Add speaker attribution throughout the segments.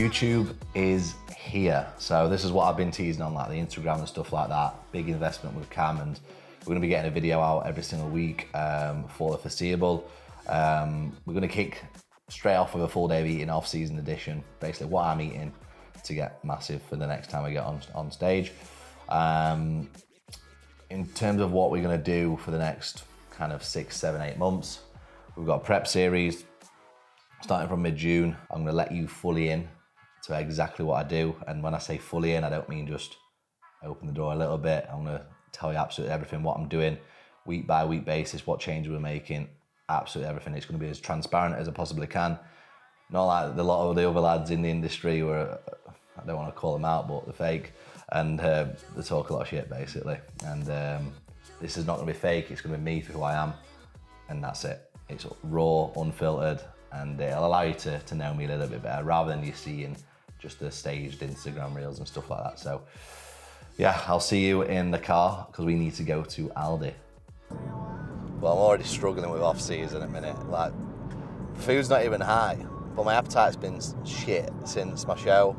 Speaker 1: YouTube is here. So this is what I've been teasing on, like the Instagram and stuff like that. Big investment with Cam, and we're gonna be getting a video out every single week for the foreseeable. We're gonna kick straight off with a full day of eating off-season edition, basically what I'm eating to get massive for the next time we get on stage. In terms of what we're gonna do for the next kind of 6, 7, 8 months, we've got a prep series starting from mid-June. I'm gonna let you fully in to exactly what I do. And when I say fully in, I don't mean just open the door a little bit. I'm gonna tell you absolutely everything, what I'm doing, week by week basis, what changes we're making, absolutely everything. It's gonna be as transparent as I possibly can. Not like a lot of the other lads in the industry where, I don't wanna call them out, but they're fake. And they talk a lot of shit, basically. And this is not gonna be fake, it's gonna be me for who I am, and that's it. It's raw, unfiltered, and it'll allow you to know me a little bit better, rather than you seeing just the staged Instagram reels and stuff like that. So yeah, I'll see you in the car, because we need to go to Aldi. Well, I'm already struggling with off-season at the minute. Like, food's not even high, but my appetite's been shit since my show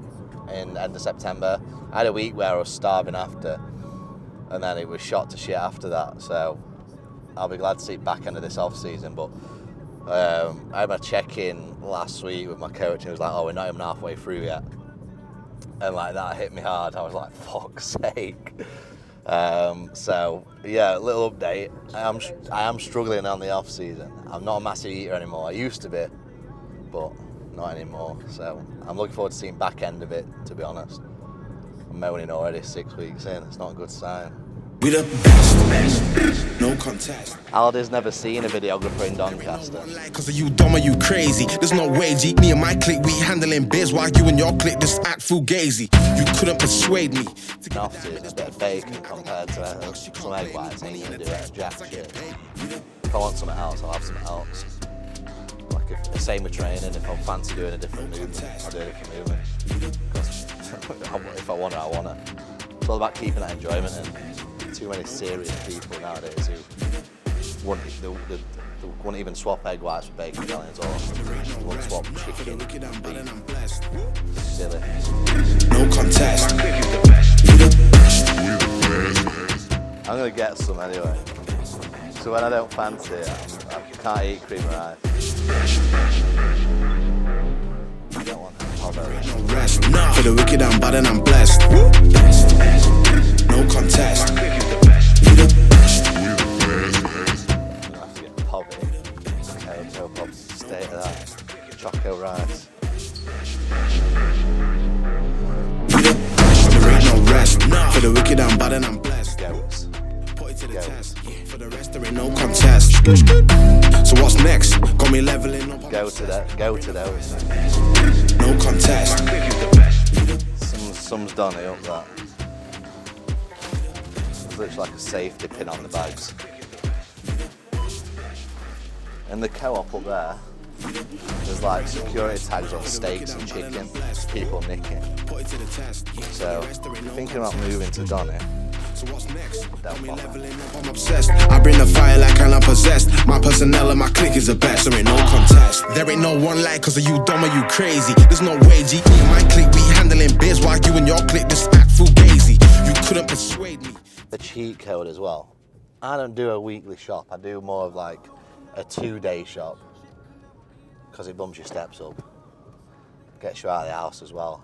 Speaker 1: in end of September. I had a week where I was starving after, and then it was shot to shit after that. So I'll be glad to see back end of this off season. But I had my check-in last week with my coach, and he was like, "Oh, we're not even halfway through yet," and like that hit me hard. I was like, "Fuck's sake!" So yeah, a little update. I am struggling on the off season. I'm not a massive eater anymore. I used to be, but not anymore. So I'm looking forward to seeing back end of it, to be honest. I'm moaning already 6 weeks in. It's not a good sign.
Speaker 2: We the best, no contest.
Speaker 1: Aldi's never seen a videographer in Doncaster.
Speaker 2: Cause are you dumb or you crazy? There's no way, G. Me and my clique, we handling biz while you and your clique just act fugazi. You couldn't persuade me.
Speaker 1: Off-season is a bit of bacon compared to some egg whites. Ain't gonna do it, jack shit. If I want something else, I'll have something else. Like the same with training. If I fancy doing a different movement, I'll do a different movement. If I want it, I want it. It's all about keeping that enjoyment in. Too many serious people nowadays who wouldn't even swap egg whites for bacon galleons, or wouldn't swap chicken beef. Silly.
Speaker 2: No contest.
Speaker 1: I'm gonna get some anyway. So when I don't fancy it, I can't eat cream or ice. I don't want
Speaker 2: Rest. For the wicked, I'm bad and I'm blessed. No contest.
Speaker 1: I'm gonna have to get poppy. Cocoa pops, state of that. Choco rice.
Speaker 2: There ain't no rest. For the wicked, I'm bad and I'm blessed.
Speaker 1: Goats.
Speaker 2: Put it to the test. For the rest, there ain't no contest. So what's next? Got me leveling up.
Speaker 1: Go to those.
Speaker 2: No contest.
Speaker 1: Some's done it up that. It looks like a safety pin on the bags. In the co-op up there, there's like security tags on steaks and chicken, people nicking. So if you're thinking about moving to Donny,
Speaker 2: So what's next?
Speaker 1: don't bother.
Speaker 2: I'm obsessed. I bring the fire like I'm possessed. My personnel and my clique is the best. There ain't no contest. There ain't no one like, cause are you dumb or you crazy? There's no way, G. Me and my clique, we handling biz while you and your clique just act fugazi. You couldn't persuade me.
Speaker 1: The cheat code as well. I don't do a weekly shop. I do more of like a 2-day shop, because it bumps your steps up, gets you out of the house as well,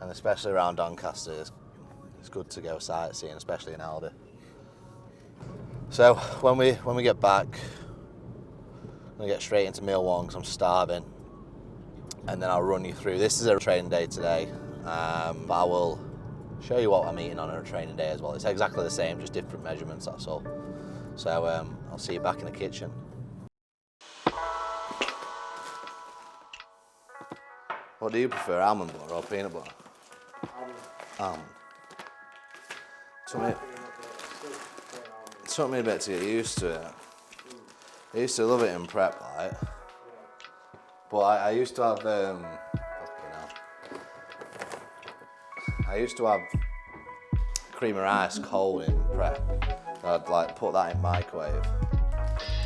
Speaker 1: and especially around Doncaster, it's good to go sightseeing, especially in Aldi. So when we get back, I'm gonna get straight into meal one because I'm starving, and then I'll run you through. This is a training day today, but I will show you what I'm eating on a training day as well. It's exactly the same, just different measurements, that's all. So I'll see you back in the kitchen. What do you prefer, almond butter or peanut butter? Almond. It took me a bit to get used to it. I used to love it in prep, like. But I used to have, I used to have cream of rice cold in prep. I'd like put that in microwave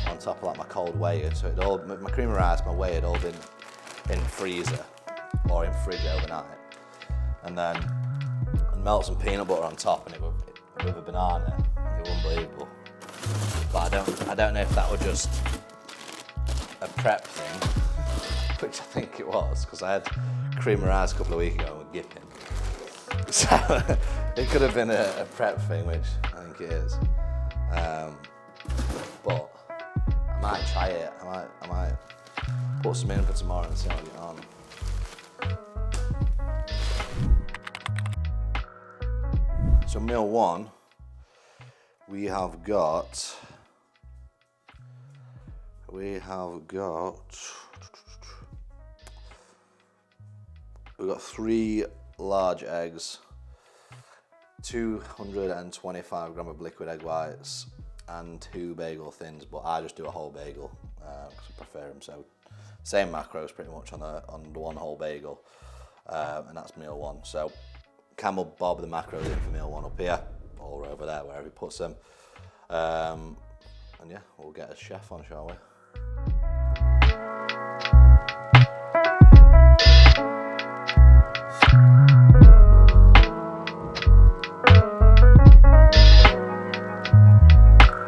Speaker 1: on top of like my cold whey, so it all, my cream of rice, my whey had all been in freezer. or in fridge overnight, and then melt some peanut butter on top, and it would with a banana. It was unbelievable. But I don't know if that was just a prep thing, which I think it was, because I had cream of rice a couple of weeks ago with Gipping. So it could have been a prep thing, which I think it is. But I might try it. I might put some in for tomorrow and see how I get on. So meal one, we've got 3 large eggs, 225 gram of liquid egg whites, and 2 bagel thins, but I just do a whole bagel because I prefer them. So same macros pretty much on the one whole bagel, and that's meal one. So Cam will bob the macros in for meal one up here or over there, wherever he puts them. And yeah, we'll get a chef on, shall we?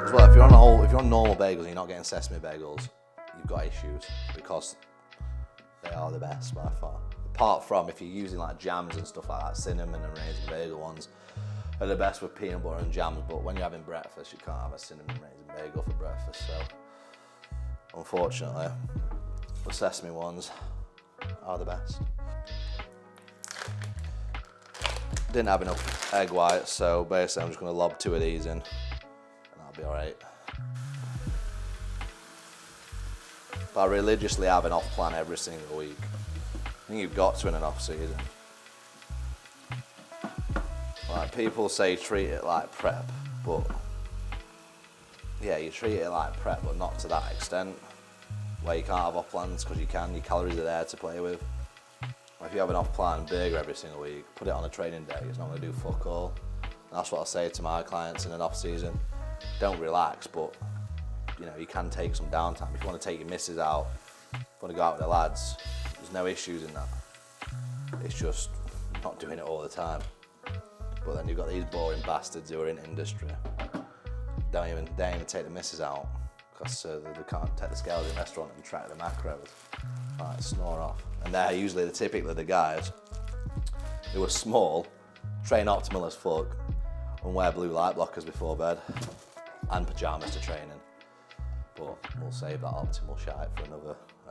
Speaker 1: As well, if you're on normal bagels and you're not getting sesame bagels, you've got issues, because they are the best by far. Apart from if you're using like jams and stuff like that, cinnamon and raisin bagel ones are the best with peanut butter and jams, but when you're having breakfast, you can't have a cinnamon raisin bagel for breakfast, so unfortunately, the sesame ones are the best. Didn't have enough egg whites, so basically I'm just going to lob 2 of these in, and that'll be alright. But I religiously have an off plan every single week. I think you've got to in an off season. Like, people say treat it like prep, but yeah, you treat it like prep, but not to that extent, where you can't have off plans, because you can, your calories are there to play with. If you have an off plan burger every single week, put it on a training day, it's not going to do fuck all. And that's what I say to my clients in an off season. Don't relax, but you know, you can take some downtime. If you want to take your missus out, if you want to go out with the lads, there's no issues in that. It's just not doing it all the time. But then you've got these boring bastards who are in industry. Don't even take the missus out, because they can't take the scales in the restaurant and track the macros. Like, snore off. And they're usually typically the guys who are small, train optimal as fuck, and wear blue light blockers before bed, and pyjamas to training. But we'll save that optimal shite for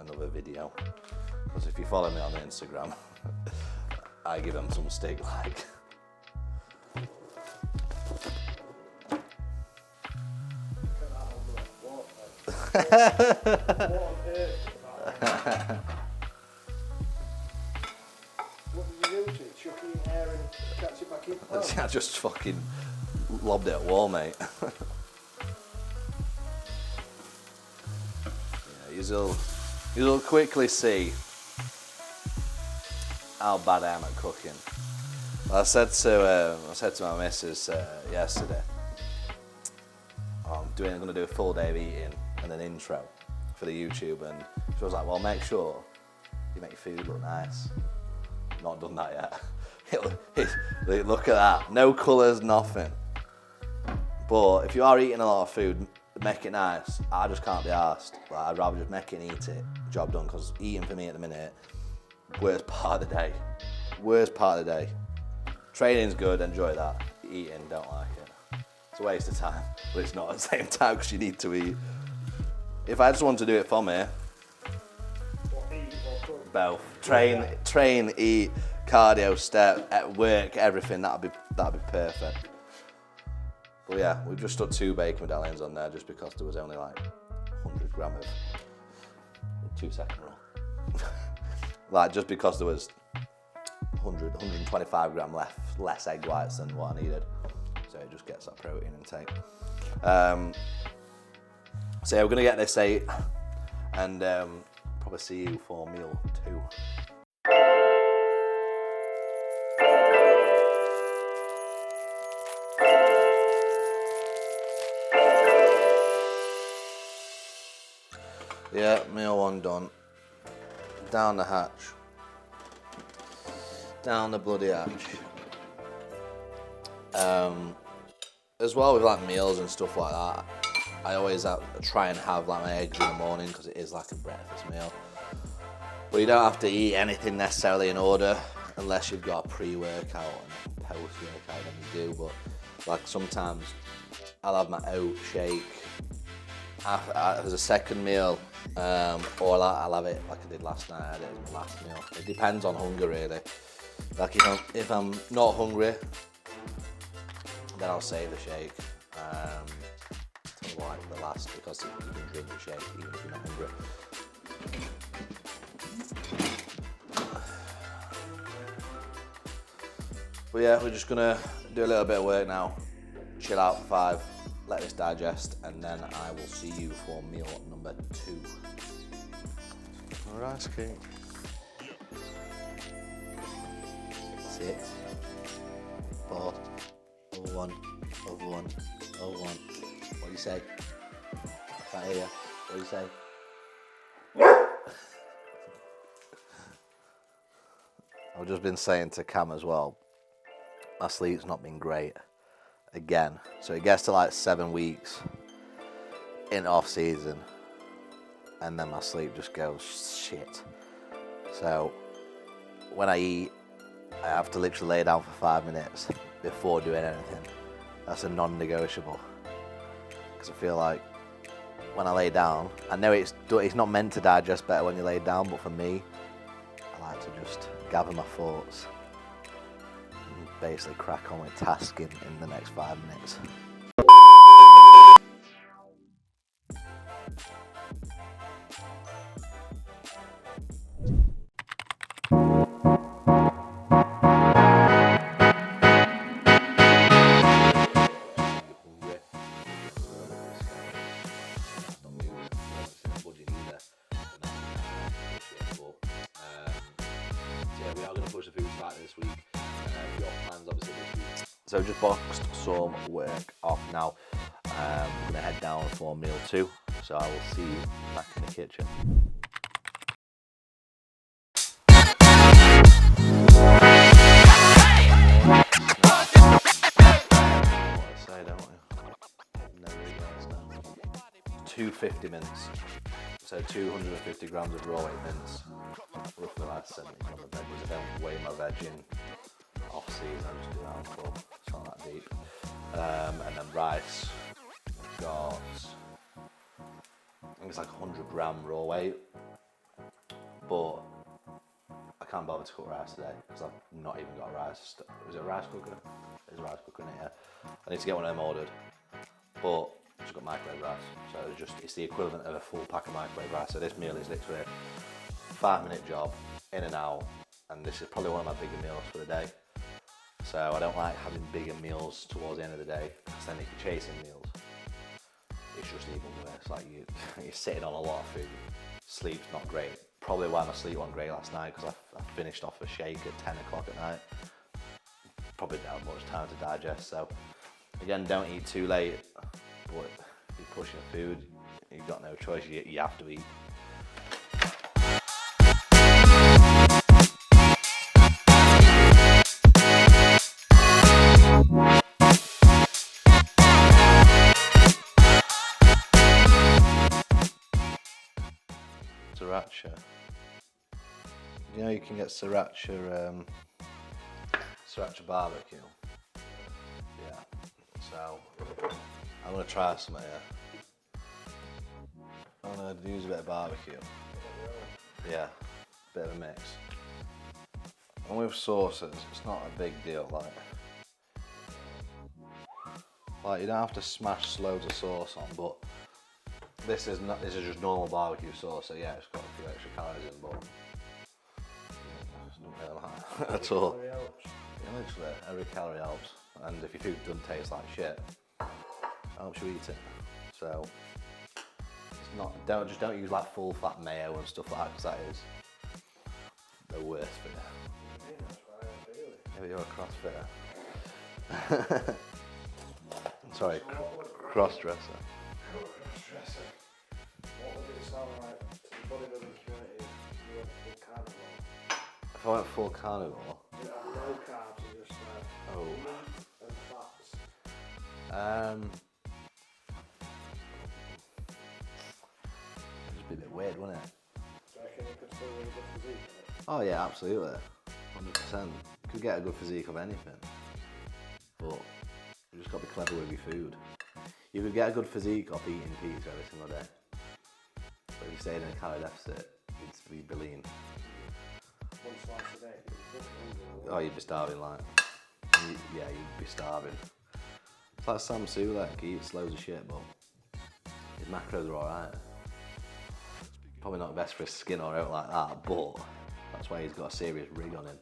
Speaker 1: another video. Because if you follow me on Instagram, I give them some stick like.
Speaker 3: What on earth? What did you do to it? Chuck it in air and catch it back in?
Speaker 1: I just fucking lobbed it at wall, mate. Yeah, you'll quickly see how bad I am at cooking. I said to my missus yesterday, I'm going to do a full day of eating and an intro for the YouTube, and she was like, well, make sure you make your food look nice. Not done that yet. Look at that, no colours, nothing. But if you are eating a lot of food, make it nice. I just can't be arsed. Like, I'd rather just make it and eat it, job done, because eating for me at the minute, worst part of the day. Worst part of the day. Training's good, enjoy that. Eating, don't like it. It's a waste of time, but it's not at the same time, because you need to eat. If I just want to do it for me, both. Train, eat, cardio, step, at work, everything, that'd be perfect. But yeah, we've just stuck 2 bacon medallions on there just because there was only like 100 gram of 2-second roll. Like, just because there was 125 gram less egg whites than what I needed. So it just gets that protein intake. So yeah, we're gonna get this 8 and probably see you for meal 2. Yeah, meal 1 done. Down the hatch. Down the bloody hatch. As well with like meals and stuff like that, I always try and have like my eggs in the morning because it is like a breakfast meal. But you don't have to eat anything necessarily in order unless you've got a pre-workout and post-workout, then you do. But like sometimes I'll have my oat shake as a second meal, or I'll have it like I did last night. I had it as my last meal. It depends on hunger really. Like if I'm not hungry, then I'll save the shake till like the last, because you can drink the shake even if you're not hungry. But yeah, we're just gonna do a little bit of work now, chill out for 5, let this digest, and then I will see you for meal number 2. Alright, King. 6, 4, over 1, over 1, over 1. What do you say? I can't hear you. What do you say? I've just been saying to Cam as well, my sleep's not been great again. So it gets to like 7 weeks in off season and then my sleep just goes shit. So when I eat, I have to literally lay down for 5 minutes before doing anything. That's a non-negotiable. Because I feel like when I lay down, I know it's not meant to digest better when you lay down, but for me, I like to just gather my thoughts and basically crack on with tasking in the next 5 minutes. So just boxed some work off now. I'm gonna head down for meal 2. So I will see you back in the kitchen. What I say, don't we? Never really understand. 250 mints. So 250 grams of raw weight mints. Roughly like 70 grams of veggies. I don't weigh my veg in off season, I just do that on full. It's not that deep. And then rice. I've got, I think it's like 100 gram raw weight. But I can't bother to cook rice today because I've not even got a rice. Is it a rice cooker? There's a rice cooker in it, yeah. I need to get one of them ordered. But I've just got microwave rice. So it's the equivalent of a full pack of microwave rice. So this meal is literally a 5-minute job, in and out. And this is probably one of my bigger meals for the day. So I don't like having bigger meals towards the end of the day, because then if you're chasing meals, it's just even worse. Like you're sitting on a lot of food, sleep's not great. Probably why my sleep wasn't great last night, because I finished off a shake at 10 o'clock at night. Probably didn't have much time to digest, so again, don't eat too late, but if you're pushing food, you've got no choice, you have to eat. Sriracha. You know you can get sriracha barbecue. Yeah. So I'm gonna try some here. I'm gonna use a bit of barbecue. Yeah, bit of a mix. And with sauces, it's not a big deal. Like you don't have to smash loads of sauce on, but this is just normal barbecue sauce, so yeah, it's got a few extra calories in, but it's not really like at all. Yeah, literally, every calorie helps. And if your food doesn't taste like shit, it helps you eat it. So it's not. Don't use like full fat mayo and stuff like that, because that is the worst for you. Maybe you're a CrossFitter. Sorry, cross-dresser.
Speaker 3: What would it sound like to the bodybuilding community if you went full carnivore?
Speaker 1: If I went full carnivore,
Speaker 3: Is it a
Speaker 1: It'd be a bit weird, wouldn't it?
Speaker 3: Do you reckon you could still really good physique in it?
Speaker 1: Oh yeah, absolutely, 100%. Could get a good physique of anything, but you just got to be clever with your food. You could get a good physique off eating pizza every single day, but if you stayed in a calorie deficit, you'd be lean.
Speaker 3: One slice a day.
Speaker 1: Oh, you'd be starving, like. Yeah, you'd be starving. It's like Sam Sulek, he eats loads of shit, but his macros are alright. Probably not best for his skin or anything like that, but that's why he's got a serious rig on him.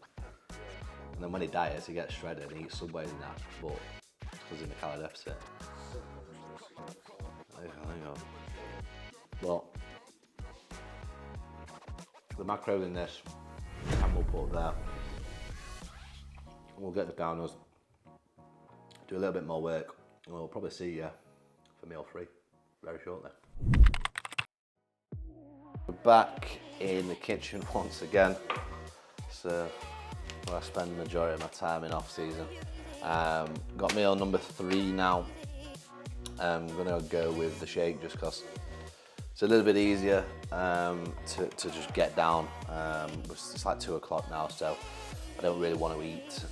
Speaker 1: And then when he diets, he gets shredded and he eats Subways and that, but it's because he's in a calorie deficit. There you go. But the macros in this, and we'll put there. We'll get the downers, do a little bit more work, and we'll probably see you for meal 3 very shortly. We're back in the kitchen once again. So where I spend the majority of my time in off season. Got meal number 3 now. I'm gonna go with the shake just because it's a little bit easier to just get down. It's like 2 o'clock now, so I don't really want to eat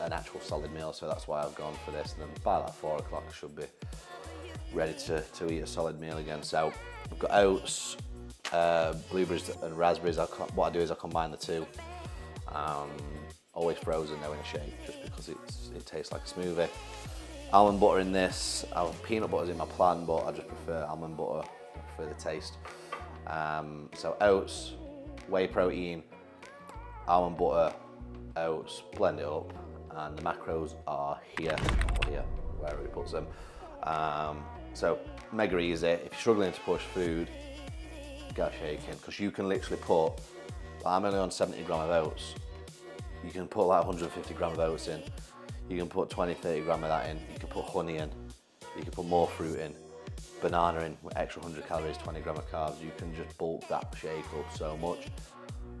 Speaker 1: an actual solid meal, so that's why I've gone for this. And then by like 4 o'clock I should be ready to eat a solid meal again. So I've got oats, blueberries and raspberries. What I do is I combine the two. Always frozen though in a shake, just because it tastes like a smoothie. Almond butter in this. Peanut butter's in my plan, but I just prefer almond butter for the taste. So oats, whey protein, almond butter, oats, blend it up, and the macros are here, or here, wherever he puts them. So mega easy. If you're struggling to push food, get a shake in, because you can literally put, I'm only on 70 gram of oats, you can put like 150 gram of oats in, you can put 20-30 gram of that in, you can put honey in, you can put more fruit in, banana in, with extra 100 calories, 20 gram of carbs. You can just bulk that shake up so much.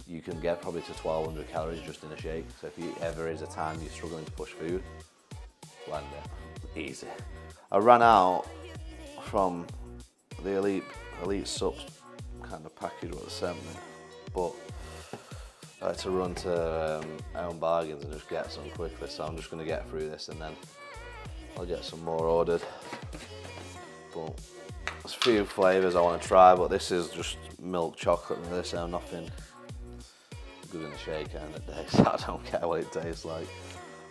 Speaker 1: You can get probably to 1200 calories just in a shake. So if you ever is a time you're struggling to push food, blend it, easy. I ran out from the Elite Subs kind of package what they sent me, but I had to run to Own Bargains and just get some quickly, so I'm just going to get through this and then I'll get some more ordered. But there's a few flavours I want to try, but this is just milk chocolate and this, so nothing good in the shake end of the day, so I don't care what it tastes like.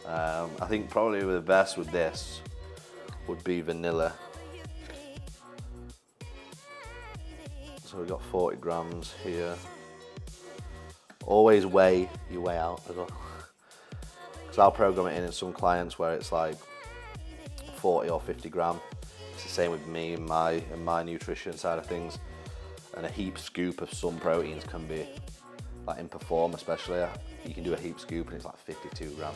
Speaker 1: I think probably the best with this would be vanilla. So we've got 40 grams here. Always weigh your way out as well, because I'll program it in some clients where it's like 40 or 50 gram. It's the same with me and my nutrition side of things. And a heap scoop of some proteins can be, like in Perform especially, you can do a heap scoop and it's like 52 gram.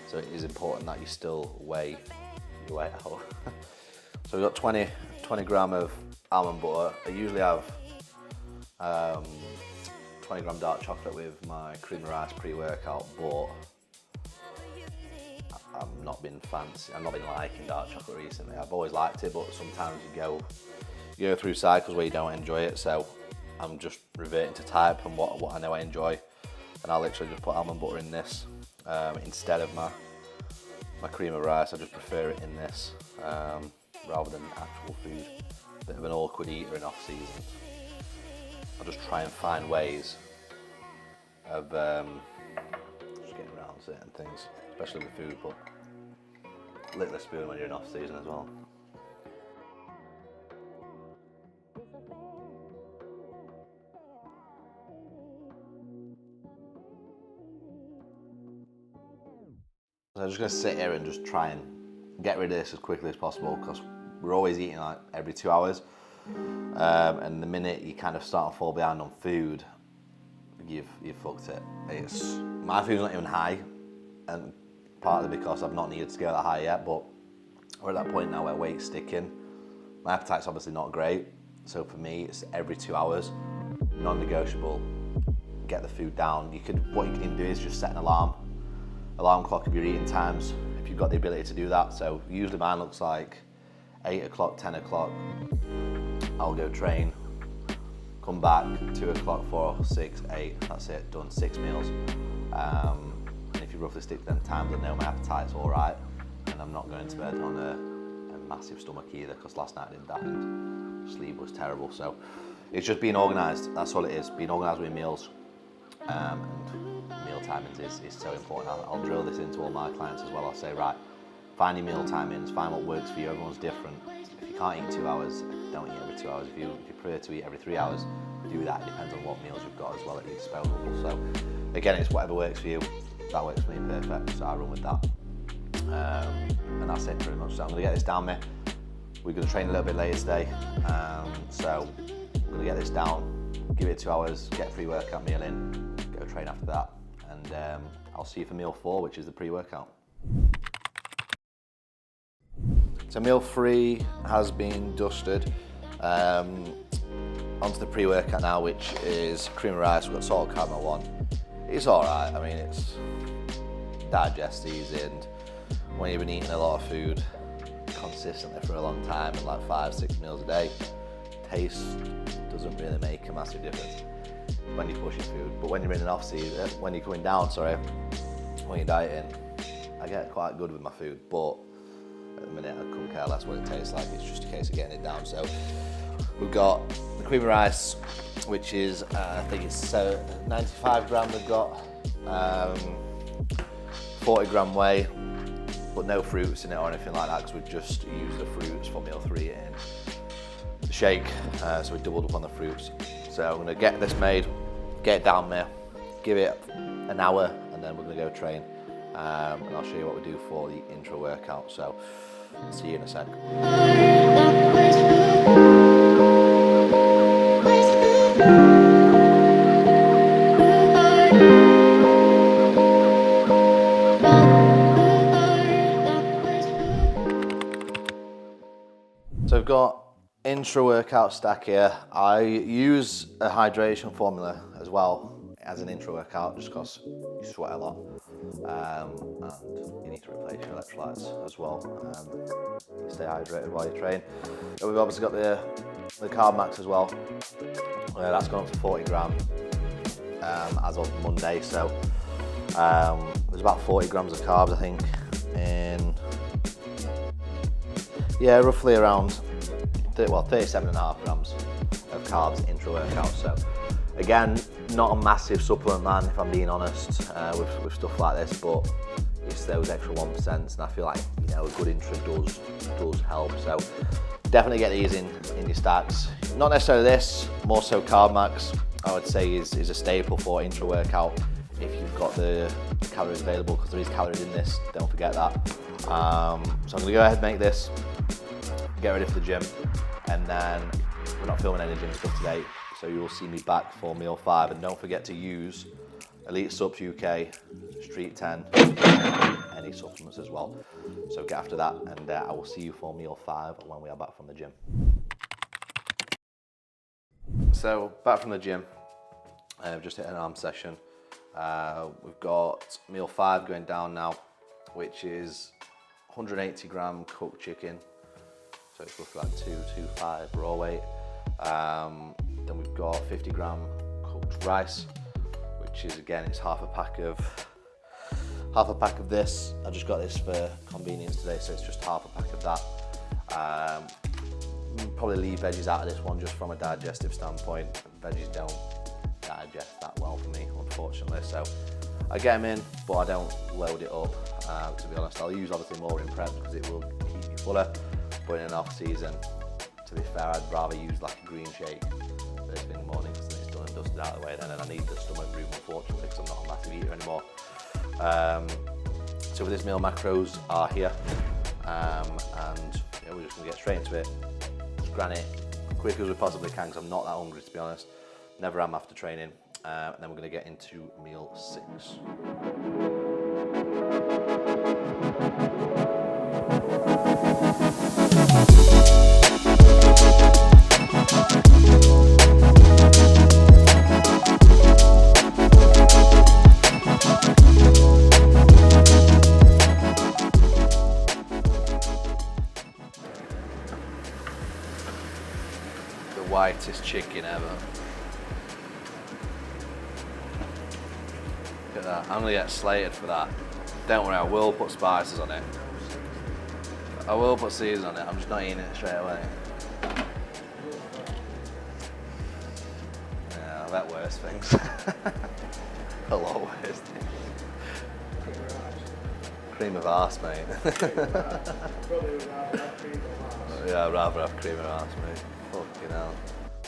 Speaker 1: So it is important that you still weigh your way out. So we've got 20 gram of almond butter. I usually have 20 gram dark chocolate with my cream of rice pre-workout, but I've not been liking dark chocolate recently. I've always liked it, but sometimes you go through cycles where you don't enjoy it, so I'm just reverting to type and what I know I enjoy, and I'll literally just put almond butter in this instead of my cream of rice. I just prefer it in this rather than actual food. Bit of an awkward eater in off season. I'll just try and find ways of just getting around certain things, especially with food, but lick the spoon when you're in off season as well. So I'm just going to sit here and just try and get rid of this as quickly as possible, because we're always eating like every 2 hours. And the minute you kind of start to fall behind on food, you've fucked it. My food's not even high, and partly because I've not needed to go that high yet, but we're at that point now where weight's sticking. My appetite's obviously not great, so for me it's every 2 hours, non-negotiable, get the food down. What you can even do is just set an alarm clock of your eating times. if you've got the ability to do that. So usually mine looks like 8 o'clock, 10 o'clock, I'll go train, come back, 2 o'clock, 4, 6, 8, that's it, done, 6 meals. And if you roughly stick to them times, I know my appetite's all right, and I'm not going to bed on a massive stomach either, because last night I did that and sleep was terrible. So it's just being organised, that's all it is, being organised with meals. And meal timings is so important. I'll drill this into all my clients as well. I'll say, right, find your meal timings, find what works for you, everyone's different. If you can't eat 2 hours, don't eat every 2 hours. If you prefer to eat every 3 hours, do that. It depends on what meals you've got as well at your disposal. So again, it's whatever works for you. That works for me perfect, so I run with that. And that's it pretty much. So I'm gonna get this down me. We're gonna train a little bit later today. So I'm gonna get this down, give it 2 hours, get a pre-workout meal in, go train after that. And I'll see you for meal 4, which is the pre-workout. So meal 3 has been dusted. Onto the pre-workout now, which is cream of rice. We've got salt and caramel one. It's all right. I mean, it's digests easy, and when you've been eating a lot of food consistently for a long time, and like 5-6 meals a day, taste doesn't really make a massive difference when you're pushing food. But when you're in an off season, when you're coming down, when you're dieting, I get quite good with my food, but at the minute I couldn't care less what it tastes like. It's just a case of getting it down. So we've got the cream of rice, which is I think it's 95 gram we've got, 40 gram whey, but no fruits in it or anything like that, because we've just used the fruits for meal 3 in the shake, so we doubled up on the fruits. So I'm gonna get this made, get it down there, give it an hour, and then we're gonna go train. And I'll show you what we do for the intro workout. So see you in a sec. So I've got intra-workout stack here. I use a hydration formula as well as an intra-workout, just because you sweat a lot, and you need to replace your electrolytes as well. You stay hydrated while you train. And we've obviously got the carb max as well. That's gone up to 40 gram as of Monday. So there's about 40 grams of carbs, I think, in roughly around 37.5 grams of carbs intra-workout. So again, not a massive supplement man, if I'm being honest, with stuff like this, but it's those extra 1%, and I feel like, you know, a good intra does help. So definitely get these in your stacks. Not necessarily this, more so carb max, I would say is a staple for intra workout if you've got the calories available, because there is calories in this, don't forget that. So I'm gonna go ahead and make this, get ready for the gym, and then we're not filming any gym stuff today, so you will see me back for meal 5. And don't forget to use Elite Subs UK, Street 10, any supplements as well. So get after that, and I will see you for meal 5 when we are back from the gym. So back from the gym, I've just hit an arm session. We've got meal 5 going down now, which is 180 gram cooked chicken. So it's roughly like 225 raw weight. Then we've got 50 gram cooked rice, which is, again, it's half a pack of this. I just got this for convenience today, so it's just half a pack of that. Probably leave veggies out of this one just from a digestive standpoint. Veggies don't digest that well for me, unfortunately, so I get them in, but I don't load it up. To be honest, I'll use obviously more in prep because it will keep me fuller, but in an off season, to be fair, I'd rather use like a green shake first thing in the morning, because then it's done and dusted out of the way then, and I need the stomach room, unfortunately, because I'm not a massive eater anymore. So with this meal, macros are here, and yeah, we're just gonna get straight into it. Just gran it quick as we possibly can, because I'm not that hungry, to be honest. Never am after training. And then we're gonna get into meal 6. that. I'm gonna get slated for that. Don't worry, I will put spices on it. I will put seasoning on it, I'm just not eating it straight away. Yeah, I've had worse things. A lot worse things. Cream of arse, mate. Yeah, I'd rather have cream of arse, mate. Fucking hell.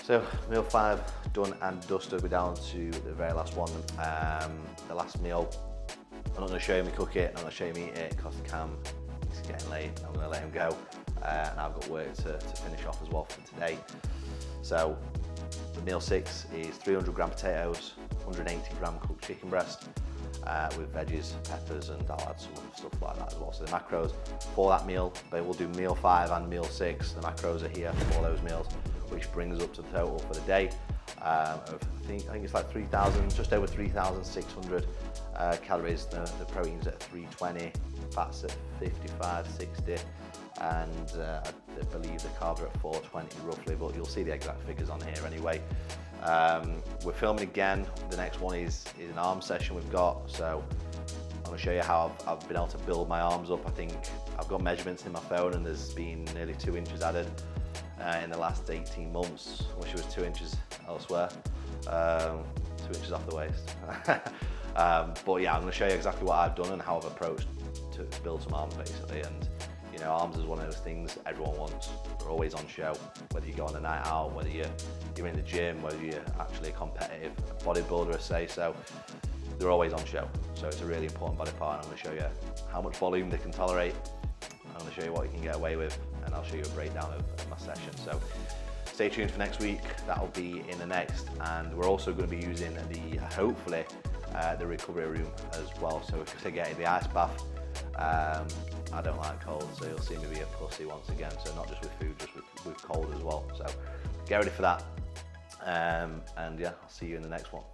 Speaker 1: So, meal 5 done and dusted. We're down to the very last one. The last meal. I'm not going to show you me cook it, I'm not going to show you me eat it because Cam is getting late. I'm going to let him go. And I've got work to finish off as well for today. So, the meal 6 is 300 gram potatoes, 180 gram cooked chicken breast, with veggies, peppers, and I'll add some other stuff like that as well. So the macros for that meal, but we'll do meal 5 and meal 6. The macros are here for those meals, which brings up to the total for the day of I think it's like 3,000, just over 3,600 calories. The protein's at 320, fats at 55, 60, and I believe the carbs are at 420 roughly, but you'll see the exact figures on here anyway. We're filming again. The next one is an arm session we've got, so I'm going to show you how I've been able to build my arms up. I think I've got measurements in my phone and there's been nearly 2 inches added in the last 18 months. I wish it was 2 inches elsewhere, 2 inches off the waist. But yeah, I'm going to show you exactly what I've done and how I've approached to build some arms basically. And you know, arms is one of those things everyone wants. They're always on show, whether you go on a night out, whether you're in the gym, whether you're actually a competitive bodybuilder, say, so they're always on show. So it's a really important body part, and I'm going to show you how much volume they can tolerate. I'm going to show you what you can get away with, and I'll show you a breakdown of my session. So stay tuned for next week. That'll be in the next, and we're also going to be using hopefully the recovery room as well. So if you're getting the ice bath, I don't like cold, so you'll see me be a pussy once again. So not just with food, just with cold as well. So get ready for that. And yeah, I'll see you in the next one.